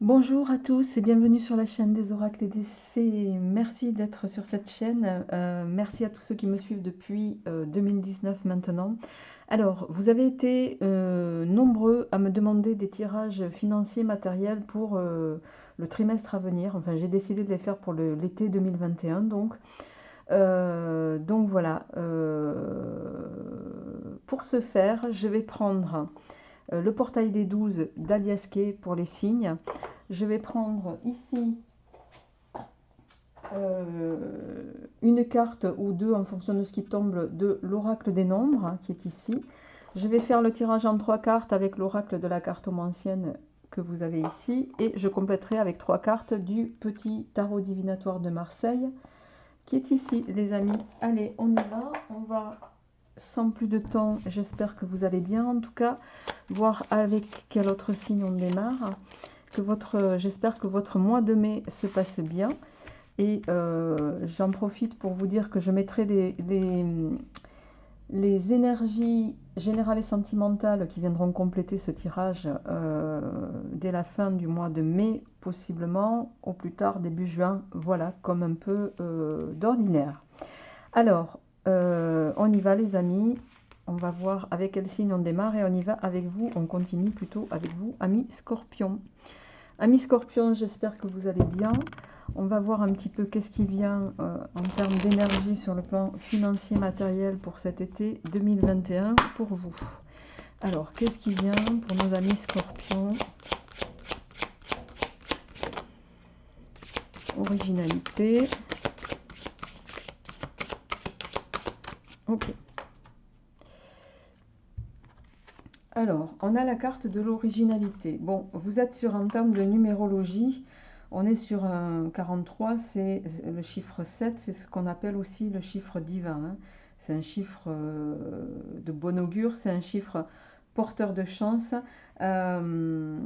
Bonjour à tous et bienvenue sur la chaîne des oracles et des fées. Merci d'être sur cette chaîne. Merci à tous ceux qui me suivent depuis 2019 maintenant. Alors, vous avez été nombreux à me demander des tirages financiers matériels pour le trimestre à venir. Enfin, j'ai décidé de les faire pour l'été 2021. Donc voilà. Pour ce faire, je vais prendre le portail des 12 d'Aliasqué pour les signes. Je vais prendre ici une carte ou deux en fonction de ce qui tombe de l'oracle des nombres qui est ici. Je vais faire le tirage en 3 cartes avec l'oracle de la cartomancienne que vous avez ici et je compléterai avec 3 cartes du petit tarot divinatoire de Marseille qui est ici, les amis. Allez, on y va. On va sans plus de temps, j'espère que vous allez bien en tout cas, voir avec quel autre signe on démarre. J'espère que votre mois de mai se passe bien. Et j'en profite pour vous dire que je mettrai les énergies générales et sentimentales qui viendront compléter ce tirage dès la fin du mois de mai, possiblement, au plus tard début juin, voilà, comme un peu d'ordinaire. Alors, on y va les amis, on va voir avec quel signe on démarre et on y va avec vous, on continue plutôt avec vous, amis Scorpion. Amis Scorpion, j'espère que vous allez bien. On va voir un petit peu qu'est-ce qui vient en termes d'énergie sur le plan financier matériel pour cet été 2021 pour vous. Alors, qu'est-ce qui vient pour nos amis Scorpions? Originalité. Ok. Alors, on a la carte de l'originalité. Bon, vous êtes sur en termes de numérologie, on est sur un 43, c'est le chiffre 7, c'est ce qu'on appelle aussi le chiffre divin, hein. C'est un chiffre de bon augure, c'est un chiffre porteur de chance. Euh,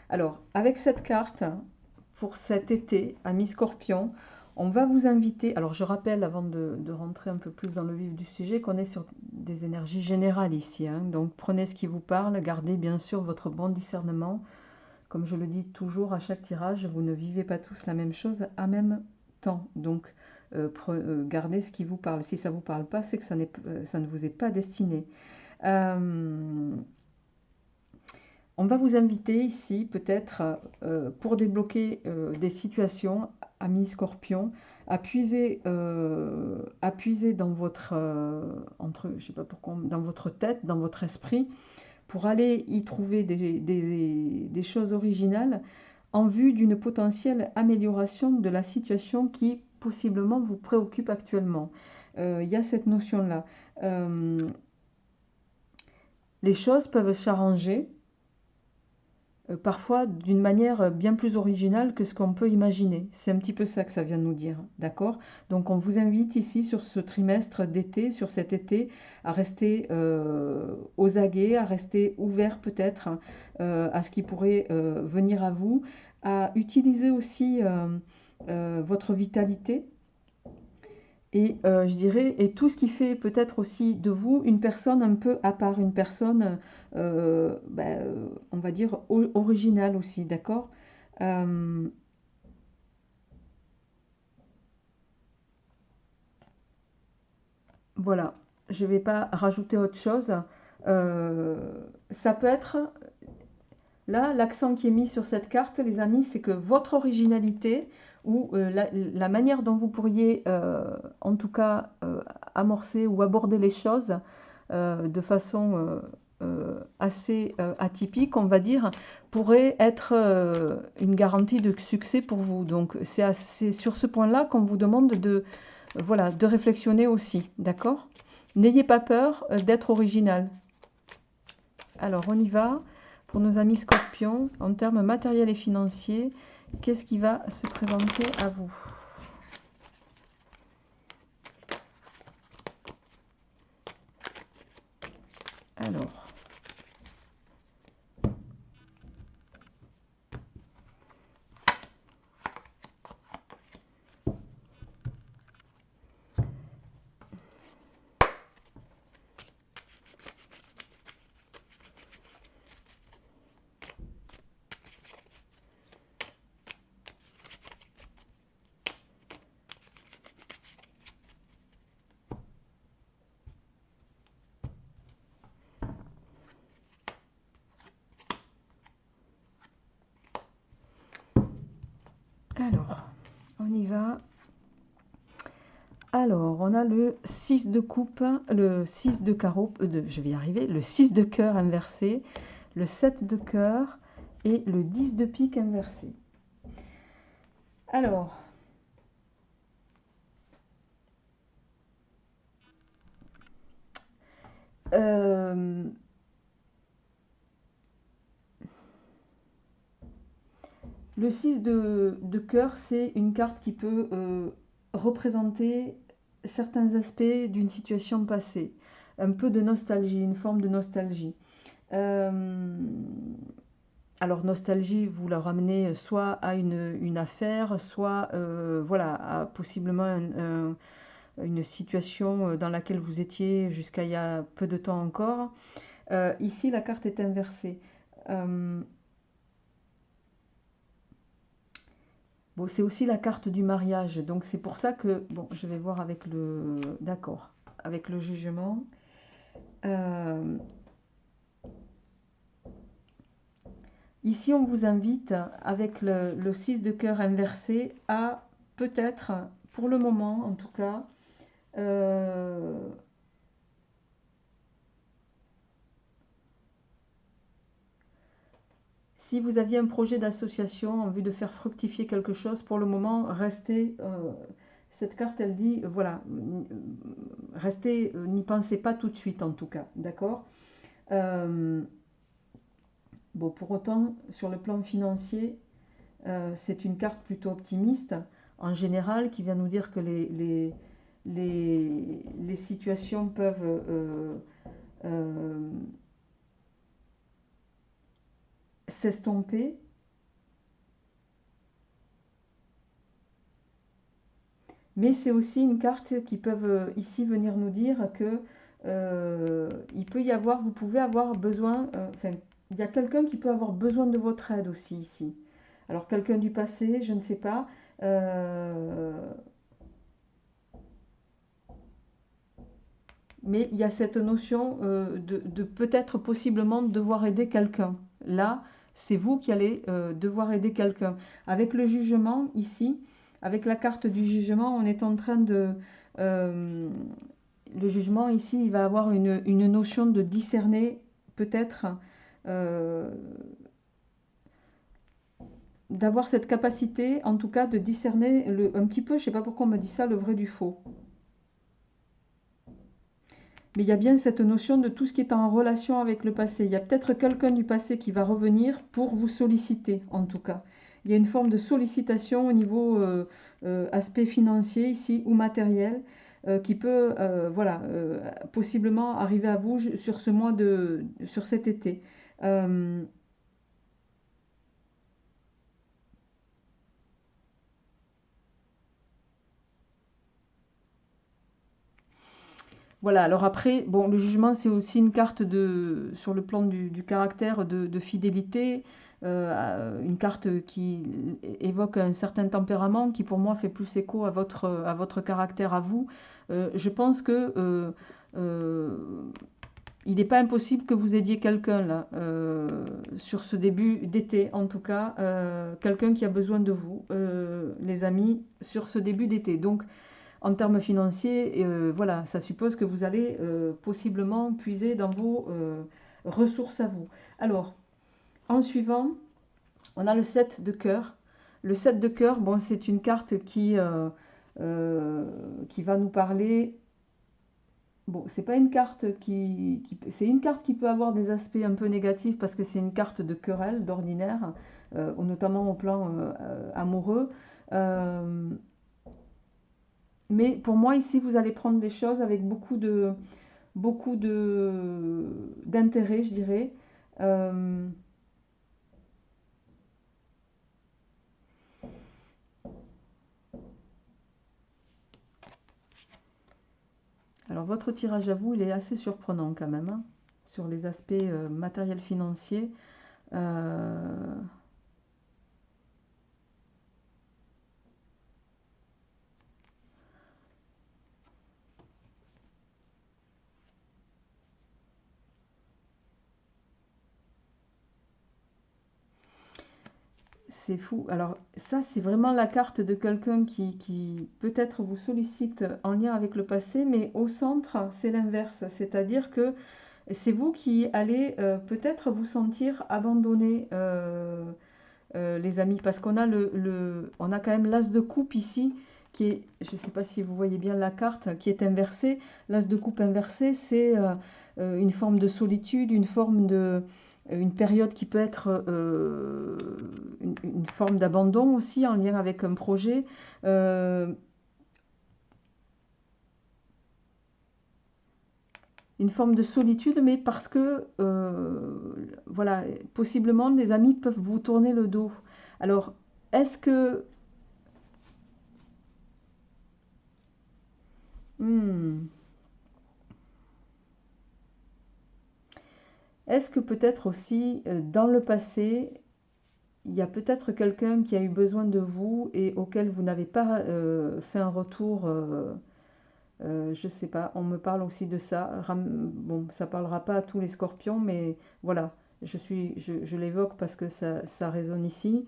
alors, avec cette carte, pour cet été, amis Scorpion, on va vous inviter, alors je rappelle avant de rentrer un peu plus dans le vif du sujet, qu'on est sur des énergies générales ici, hein. Donc prenez ce qui vous parle, gardez bien sûr votre bon discernement. Comme je le dis toujours à chaque tirage, vous ne vivez pas tous la même chose en même temps. Donc gardez ce qui vous parle. Si ça ne vous parle pas, c'est que ça ne vous est pas destiné. On va vous inviter ici peut-être pour débloquer des situations, amis Scorpion, à puiser dans votre je sais pas pourquoi, dans votre tête, dans votre esprit, pour aller y trouver des choses originales en vue d'une potentielle amélioration de la situation qui possiblement vous préoccupe actuellement. Il y a cette notion-là. Les choses peuvent s'arranger parfois d'une manière bien plus originale que ce qu'on peut imaginer. C'est un petit peu ça que ça vient nous dire, d'accord? Donc on vous invite ici sur ce trimestre d'été, sur cet été, à rester aux aguets, à rester ouvert peut-être à ce qui pourrait venir à vous, à utiliser aussi votre vitalité, et je dirais, et tout ce qui fait peut-être aussi de vous une personne un peu à part, une personne, on va dire, originale aussi, d'accord? Euh, voilà, je ne vais pas rajouter autre chose. Euh, Ça peut être, là, l'accent qui est mis sur cette carte, les amis, c'est que votre originalité ou la manière dont vous pourriez, en tout cas, amorcer ou aborder les choses de façon assez atypique, on va dire, pourrait être une garantie de succès pour vous. Donc, c'est sur ce point-là qu'on vous demande voilà, de réflexionner aussi, d'accord? N'ayez pas peur d'être original. Alors, on y va. Pour nos amis Scorpions, en termes matériels et financiers, qu'est-ce qui va se présenter à vous? Alors, Alors, on y va. Alors, on a le 6 de coupe, le 6 de carreau, je vais y arriver, le 6 de cœur inversé, le 7 de cœur et le 10 de pique inversé. Alors, le 6 de cœur, c'est une carte qui peut représenter certains aspects d'une situation passée. Un peu de nostalgie, une forme de nostalgie. Alors, nostalgie, vous la ramenez soit à une affaire, soit voilà, à possiblement une situation dans laquelle vous étiez jusqu'à il y a peu de temps encore. Ici, la carte est inversée. Bon, c'est aussi la carte du mariage, donc c'est pour ça que, bon, je vais voir avec le, d'accord, avec le jugement. Ici, on vous invite, avec le 6 de cœur inversé, à peut-être, pour le moment en tout cas, si vous aviez un projet d'association en vue de faire fructifier quelque chose, pour le moment, restez. Cette carte, elle dit, voilà, restez, n'y pensez pas tout de suite en tout cas, d'accord. Bon, pour autant, sur le plan financier, c'est une carte plutôt optimiste, en général, qui vient nous dire que les situations peuvent s'estomper. Mais c'est aussi une carte qui peut ici venir nous dire que il peut y avoir, vous pouvez avoir besoin, enfin, il y a quelqu'un qui peut avoir besoin de votre aide aussi ici. Alors quelqu'un du passé, je ne sais pas. Mais il y a cette notion de peut-être possiblement devoir aider quelqu'un. Là, c'est vous qui allez devoir aider quelqu'un. Avec le jugement ici, avec la carte du jugement, on est en train de... le jugement ici, il va avoir une notion de discerner peut-être, euh, d'avoir cette capacité, en tout cas, de discerner un petit peu, je ne sais pas pourquoi on me dit ça, le vrai du faux. Mais il y a bien cette notion de tout ce qui est en relation avec le passé. Il y a peut-être quelqu'un du passé qui va revenir pour vous solliciter, en tout cas. Il y a une forme de sollicitation au niveau aspect financier ici ou matériel qui peut, voilà, possiblement arriver à vous sur ce mois sur cet été. Euh, Voilà, alors après, bon, le jugement, c'est aussi une carte sur le plan du caractère, de fidélité, une carte qui évoque un certain tempérament, qui pour moi fait plus écho à votre caractère, à vous. Je pense que euh, il n'est pas impossible que vous aidiez quelqu'un là, sur ce début d'été en tout cas, quelqu'un qui a besoin de vous, les amis, sur ce début d'été. Donc, en termes financiers, voilà, ça suppose que vous allez possiblement puiser dans vos ressources à vous. Alors, en suivant, on a le 7 de cœur. Le 7 de cœur, bon, c'est une carte qui va nous parler. Bon, c'est pas une carte c'est une carte qui peut avoir des aspects un peu négatifs parce que c'est une carte de querelle d'ordinaire, notamment au plan amoureux. Euh, Mais pour moi, ici, vous allez prendre les choses avec beaucoup d'intérêt, je dirais. Euh, alors, votre tirage à vous, il est assez surprenant quand même, hein, sur les aspects matériels financiers. Euh, c'est fou. Alors ça, c'est vraiment la carte de quelqu'un qui peut-être vous sollicite en lien avec le passé, mais au centre, c'est l'inverse. C'est-à-dire que c'est vous qui allez peut-être vous sentir abandonné, les amis, parce qu'on a on a quand même l'as de coupe ici, qui est, je ne sais pas si vous voyez bien la carte, qui est inversée. L'as de coupe inversé, c'est une forme de solitude, une forme de, une période qui peut être une forme d'abandon aussi en lien avec un projet. Euh, une forme de solitude, mais parce que, voilà, possiblement des amis peuvent vous tourner le dos. Alors, est-ce que, hmm, est-ce que peut-être aussi dans le passé, il y a peut-être quelqu'un qui a eu besoin de vous et auquel vous n'avez pas fait un retour, je ne sais pas, on me parle aussi de ça. Bon, ça ne parlera pas à tous les scorpions, mais voilà, je l'évoque parce que ça résonne ici.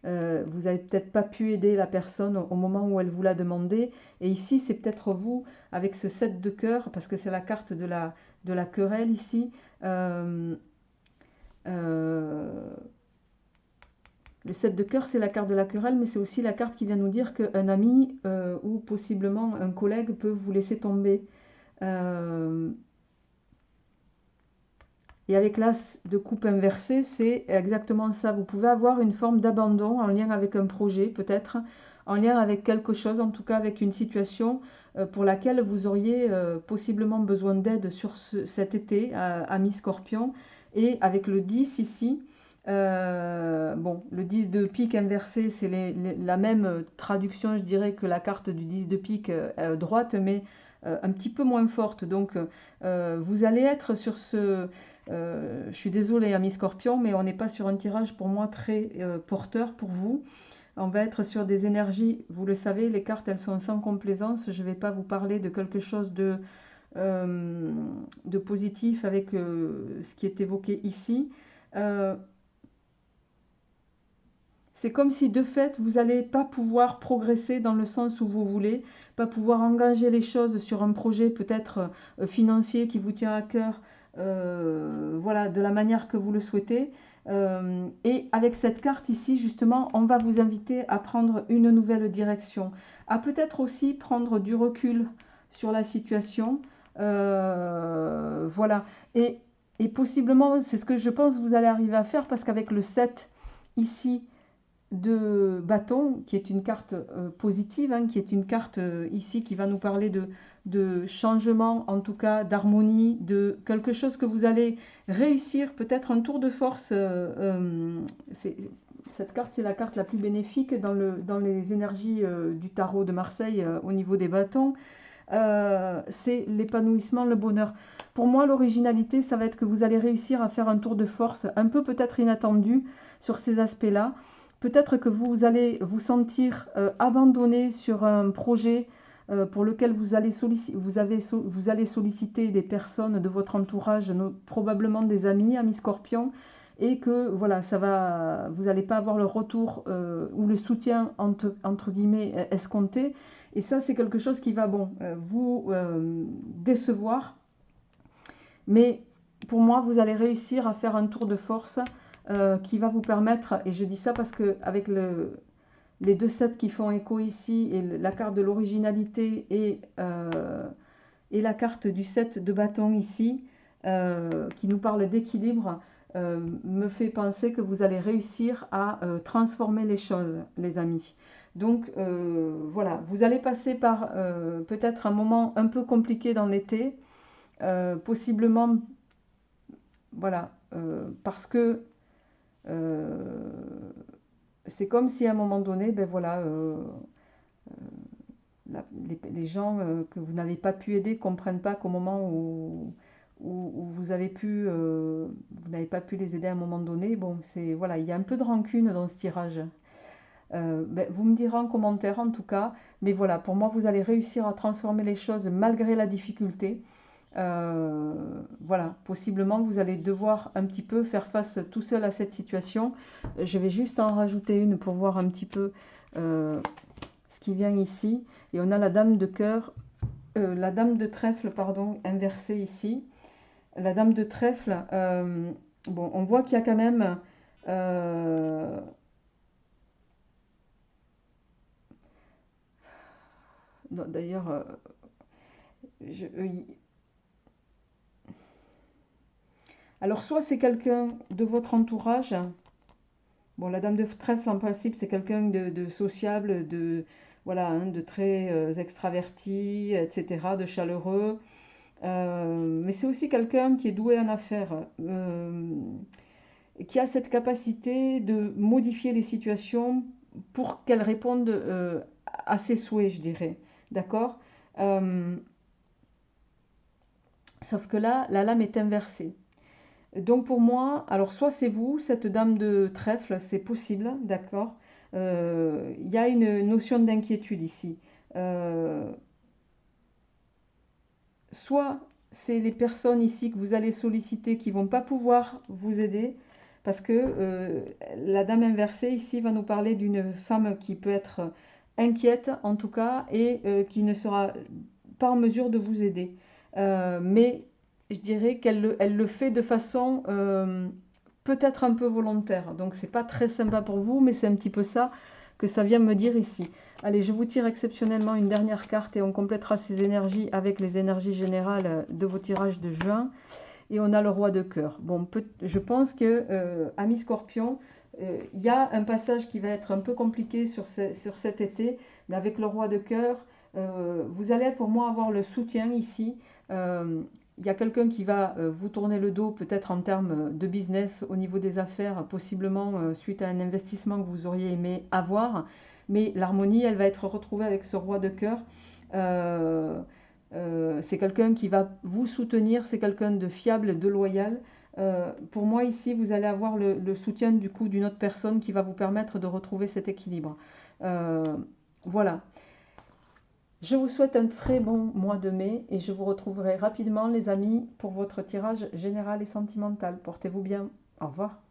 Vous n'avez peut-être pas pu aider la personne au moment où elle vous l'a demandé. Et ici, c'est peut-être vous, avec ce 7 de cœur, parce que c'est la carte de la querelle ici. Euh, euh, le 7 de cœur, c'est la carte de la querelle, mais c'est aussi la carte qui vient nous dire qu'un ami ou possiblement un collègue peut vous laisser tomber. Euh, et avec l'as de coupe inversée, c'est exactement ça. Vous pouvez avoir une forme d'abandon en lien avec un projet, peut-être, en lien avec quelque chose, en tout cas avec une situation pour laquelle vous auriez possiblement besoin d'aide sur cet été, ami Scorpion. Et avec le 10 ici, bon, le 10 de pique inversé, c'est la même traduction, je dirais, que la carte du 10 de pique droite, mais un petit peu moins forte. Donc, vous allez être sur ce... je suis désolée, ami Scorpion, mais on n'est pas sur un tirage pour moi très porteur pour vous. On va être sur des énergies, vous le savez, les cartes, elles sont sans complaisance. Je ne vais pas vous parler de quelque chose de positif avec ce qui est évoqué ici. Euh, c'est comme si de fait, vous n'allez pas pouvoir progresser dans le sens où vous voulez, pas pouvoir engager les choses sur un projet peut-être financier qui vous tient à cœur, voilà, de la manière que vous le souhaitez. Et avec cette carte ici, justement, on va vous inviter à prendre une nouvelle direction, à peut-être aussi prendre du recul sur la situation. Voilà. Et possiblement, c'est ce que je pense que vous allez arriver à faire parce qu'avec le 7 ici, de bâton, qui est une carte positive, hein, qui est une carte ici qui va nous parler de changement, en tout cas d'harmonie, de quelque chose que vous allez réussir, peut-être un tour de force. Cette carte, c'est la carte la plus bénéfique dans les énergies du tarot de Marseille au niveau des bâtons. C'est l'épanouissement, le bonheur. Pour moi, l'originalité, ça va être que vous allez réussir à faire un tour de force un peu peut-être inattendu sur ces aspects-là. Peut-être que vous allez vous sentir abandonné sur un projet pour lequel vous allez solliciter des personnes de votre entourage, probablement des amis, amis scorpions, et que voilà, vous n'allez pas avoir le retour ou le soutien entre guillemets escompté. Et ça, c'est quelque chose qui va vous décevoir. Mais pour moi, vous allez réussir à faire un tour de force qui va vous permettre, et je dis ça parce que avec les deux sets qui font écho ici, et la carte de l'originalité et la carte du 7 de bâton ici, qui nous parle d'équilibre, me fait penser que vous allez réussir à transformer les choses, les amis. Donc voilà, vous allez passer par peut-être un moment un peu compliqué dans l'été, possiblement, voilà, parce que c'est comme si à un moment donné, ben voilà, les gens que vous n'avez pas pu aider ne comprennent pas qu'au moment où vous avez vous n'avez pas pu les aider à un moment donné, bon, c'est voilà, il y a un peu de rancune dans ce tirage. Ben, vous me direz en commentaire en tout cas, mais voilà, pour moi, vous allez réussir à transformer les choses malgré la difficulté. Voilà, possiblement vous allez devoir un petit peu faire face tout seul à cette situation. Je vais juste en rajouter une pour voir un petit peu ce qui vient ici. Et on a la dame de cœur, la dame de trèfle, pardon, inversée ici. La dame de trèfle, bon, on voit qu'il y a quand même... D'ailleurs, alors soit c'est quelqu'un de votre entourage. Bon, la dame de trèfle, en principe, c'est quelqu'un de sociable, voilà, hein, de très extraverti, etc., de chaleureux. Mais c'est aussi quelqu'un qui est doué en affaires, et qui a cette capacité de modifier les situations pour qu'elles répondent à ses souhaits, je dirais. D'accord. Euh, Sauf que là, la lame est inversée. Donc pour moi, alors soit c'est vous, cette dame de trèfle, c'est possible, d'accord. Il y a une notion d'inquiétude ici. Euh, Soit c'est les personnes ici que vous allez solliciter qui vont pas pouvoir vous aider, parce que la dame inversée ici va nous parler d'une femme qui peut être inquiète en tout cas, et qui ne sera pas en mesure de vous aider. Mais je dirais elle le fait de façon peut-être un peu volontaire. Donc c'est pas très sympa pour vous, mais c'est un petit peu ça que ça vient me dire ici. Allez, je vous tire exceptionnellement une dernière carte et on complétera ces énergies avec les énergies générales de vos tirages de juin. Et on a le roi de cœur. Bon, je pense que, ami Scorpion, il y a un passage qui va être un peu compliqué sur cet été, mais avec le roi de cœur, vous allez pour moi avoir le soutien ici. Il y a quelqu'un qui va vous tourner le dos, peut-être en termes de business, au niveau des affaires, possiblement suite à un investissement que vous auriez aimé avoir. Mais l'harmonie, elle va être retrouvée avec ce roi de cœur. C'est quelqu'un qui va vous soutenir, c'est quelqu'un de fiable, de loyal. Pour moi, ici, vous allez avoir le soutien du coup d'une autre personne qui va vous permettre de retrouver cet équilibre. Euh, voilà. Je vous souhaite un très bon mois de mai et je vous retrouverai rapidement, les amis, pour votre tirage général et sentimental. Portez-vous bien. Au revoir.